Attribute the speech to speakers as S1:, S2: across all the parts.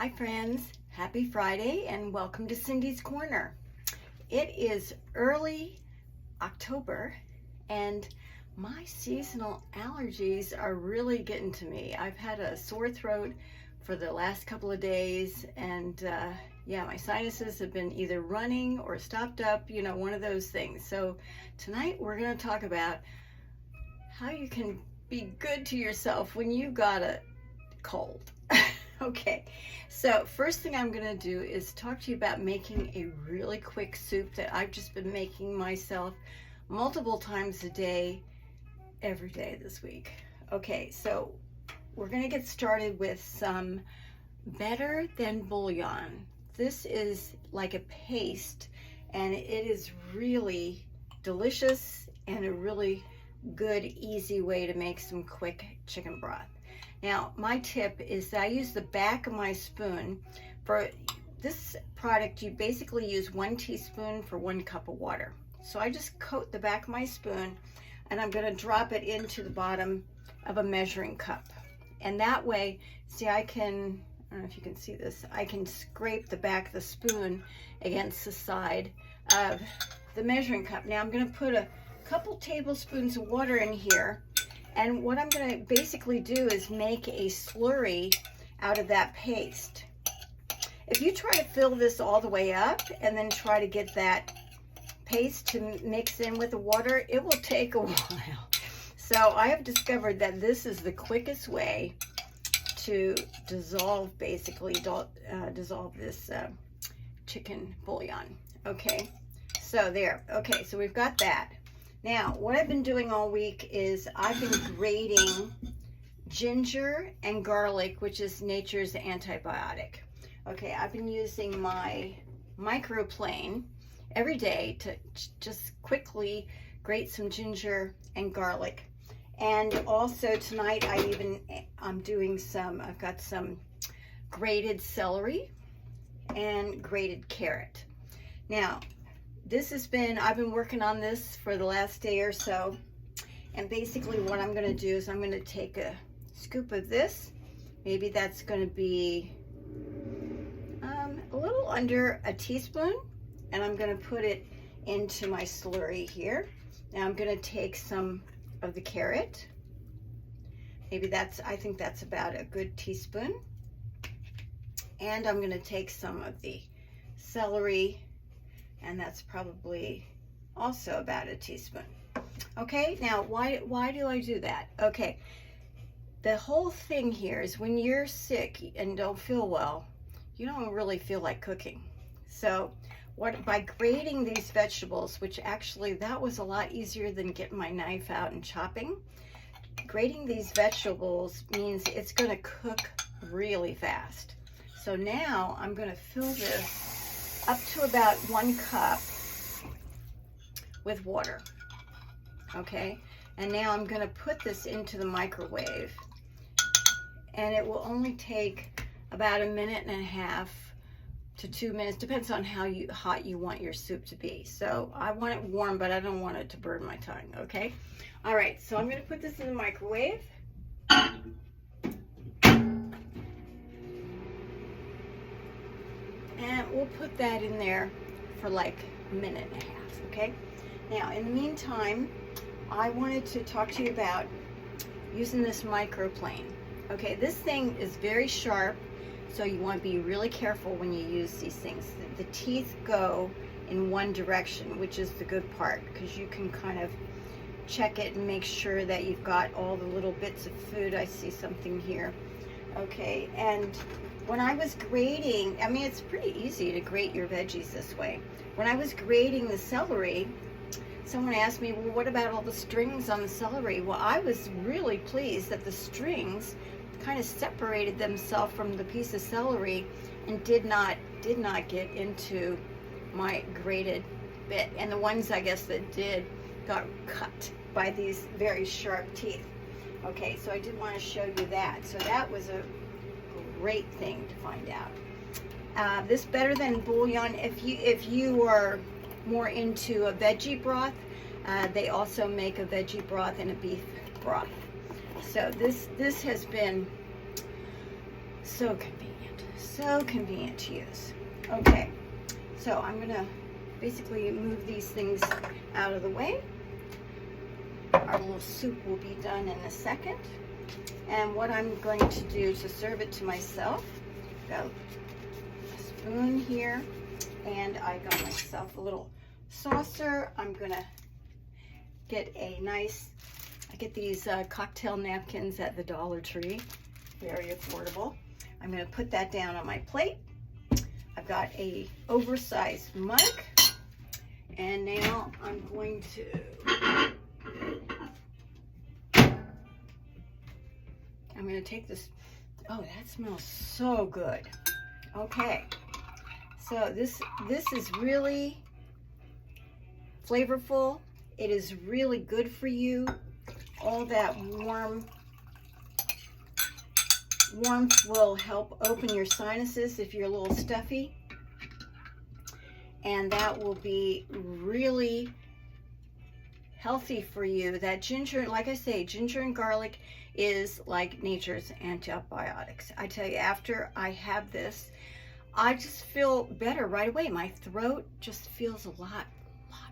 S1: Hi friends, happy Friday and welcome to Cindy's Corner. It is early October and my seasonal allergies are really getting to me. I've had a sore throat for the last couple of days and yeah, my sinuses have been either running or stopped up, you know, one of those things. So tonight we're going to talk about how you can be good to yourself when you got a cold. Okay, so first thing I'm going to do is talk to you about making a really quick soup that I've just been making myself multiple times a day, every day this week. Okay, so we're going to get started with some Better Than Bouillon. This is like a paste and it is really delicious and a really good, easy way to make some quick chicken broth. Now, my tip is that I use the back of my spoon. For this product, you basically use 1 teaspoon for 1 cup of water. So I just coat the back of my spoon and I'm going to drop it into the bottom of a measuring cup. And that way, see, I don't know if you can see this, I can scrape the back of the spoon against the side of the measuring cup. Now I'm going to put a couple tablespoons of water in here. And what I'm going to basically do is make a slurry out of that paste. If you try to fill this all the way up and then try to get that paste to mix in with the water, it will take a while. So I have discovered that this is the quickest way to dissolve this chicken bouillon. Okay, so there. Okay, so we've got that. Now, what I've been doing all week is I've been grating ginger and garlic, which is nature's antibiotic. Okay, I've been using my microplane every day to just quickly grate some ginger and garlic. And also tonight I've got some grated celery and grated carrot. Now, I've been working on this for the last day or so, and basically what I'm going to do is I'm going to take a scoop of this. Maybe that's going to be a little under a teaspoon, and I'm going to put it into my slurry here. Now I'm going to take some of the carrot. I think that's about a good teaspoon. And I'm going to take some of the celery, and that's probably also about a teaspoon. Okay, now why do I do that? Okay, the whole thing here is when you're sick and don't feel well, you don't really feel like cooking. So by grating these vegetables, which actually that was a lot easier than getting my knife out and chopping, grating these vegetables means it's going to cook really fast. So now I'm going to fill this up to about 1 cup with water. Okay, and now I'm going to put this into the microwave, and it will only take about 1.5 minutes to 2 minutes, depends on how hot you want your soup to be. So I want it warm, but I don't want it to burn my tongue. Okay, all right, so I'm going to put this in the microwave. And we'll put that in there for like 1.5 minutes, okay? Now, in the meantime, I wanted to talk to you about using this microplane. Okay, this thing is very sharp, so you want to be really careful when you use these things. The teeth go in one direction, which is the good part, because you can kind of check it and make sure that you've got all the little bits of food. I see something here. Okay, and when I was grating, I mean, it's pretty easy to grate your veggies this way. When I was grating the celery, someone asked me, well, what about all the strings on the celery? Well, I was really pleased that the strings kind of separated themselves from the piece of celery and did not get into my grated bit. And the ones, I guess, that did got cut by these very sharp teeth. Okay, so I did want to show you that. So that was a great thing to find out. This Better Than Bouillon, if you are more into a veggie broth, they also make a veggie broth and a beef broth. So this has been so convenient to use. Okay, so I'm gonna basically move these things out of the way. Our little soup will be done in a second. And what I'm going to do to serve it to myself, got a spoon here, and I got myself a little saucer. I'm gonna get a nice, I get these cocktail napkins at the Dollar Tree, very affordable. I'm gonna put that down on my plate. I've got a oversized mug, and now I'm going to take this. Oh, that smells so good. Okay, so this is really flavorful. It is really good for you. All that warmth will help open your sinuses if you're a little stuffy, and that will be really healthy for you. That ginger, like I say, ginger and garlic is like nature's antibiotics. I tell you, after I have this, I just feel better right away. My throat just feels a lot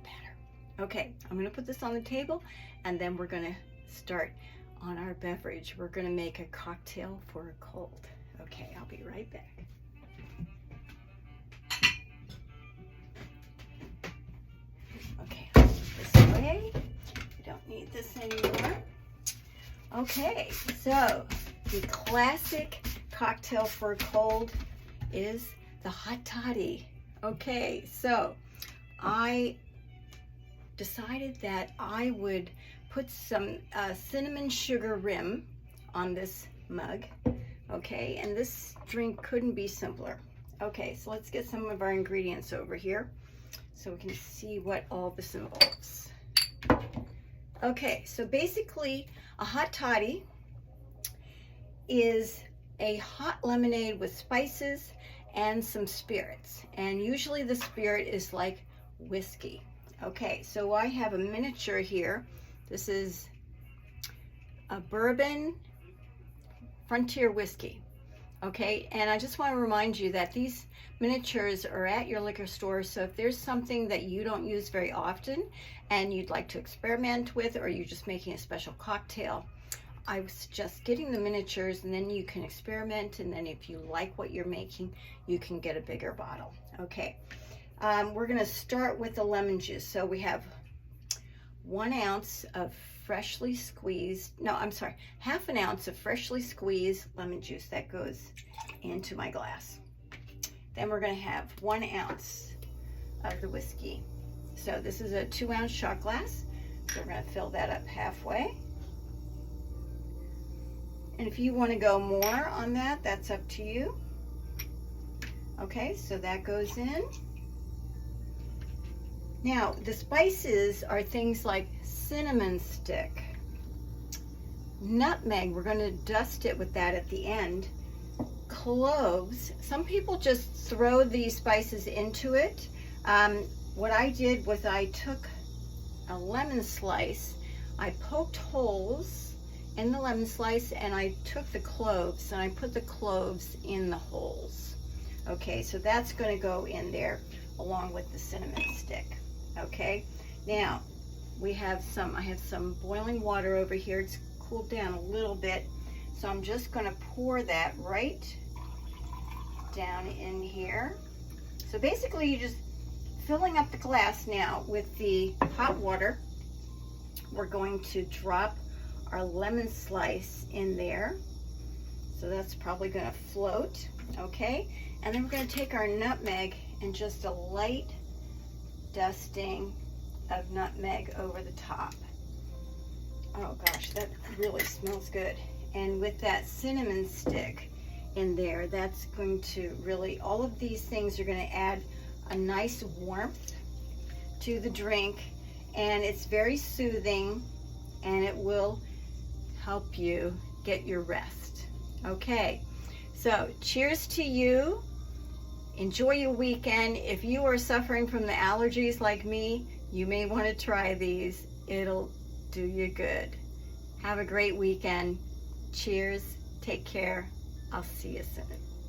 S1: better. Okay, I'm gonna put this on the table, and then we're gonna start on our beverage. We're gonna make a cocktail for a cold. Okay, I'll be right back. Okay, I'll put this away. We don't need this anymore. Okay, so the classic cocktail for a cold is the Hot Toddy. Okay, so I decided that I would put some cinnamon sugar rim on this mug. Okay, and this drink couldn't be simpler. Okay, so let's get some of our ingredients over here so we can see what all this involves. Okay, so basically a hot toddy is a hot lemonade with spices and some spirits, and usually the spirit is like whiskey. Okay, so I have a miniature here. This is a bourbon frontier whiskey. Okay, and I just want to remind you that these miniatures are at your liquor store, so if there's something that you don't use very often and you'd like to experiment with, or you're just making a special cocktail, I would suggest getting the miniatures, and then you can experiment, and then if you like what you're making, you can get a bigger bottle. Okay, we're gonna start with the lemon juice. So we have 1 ounce of freshly squeezed, no, I'm sorry, half an ounce of freshly squeezed lemon juice that goes into my glass. Then we're gonna have 1 ounce of the whiskey. So this is a 2-ounce shot glass. So we're gonna fill that up halfway. And if you wanna go more on that, that's up to you. Okay, so that goes in. Now, the spices are things like cinnamon stick, nutmeg, we're gonna dust it with that at the end, cloves. Some people just throw these spices into it. What I did was I took a lemon slice, I poked holes in the lemon slice, and I took the cloves and I put the cloves in the holes. Okay, so that's gonna go in there along with the cinnamon stick. Okay, now I have some boiling water over here. It's cooled down a little bit, so I'm just going to pour that right down in here. So basically you're just filling up the glass now with the hot water. We're going to drop our lemon slice in there, so that's probably going to float. Okay, and then we're going to take our nutmeg and just a light dusting of nutmeg over the top. Oh gosh, that really smells good. And with that cinnamon stick in there, that's going to really, all of these things are going to add a nice warmth to the drink, and it's very soothing, and it will help you get your rest. Okay, so cheers to you. Enjoy your weekend. If you are suffering from the allergies like me, you may want to try these. It'll do you good. Have a great weekend. Cheers. Take care. I'll see you soon.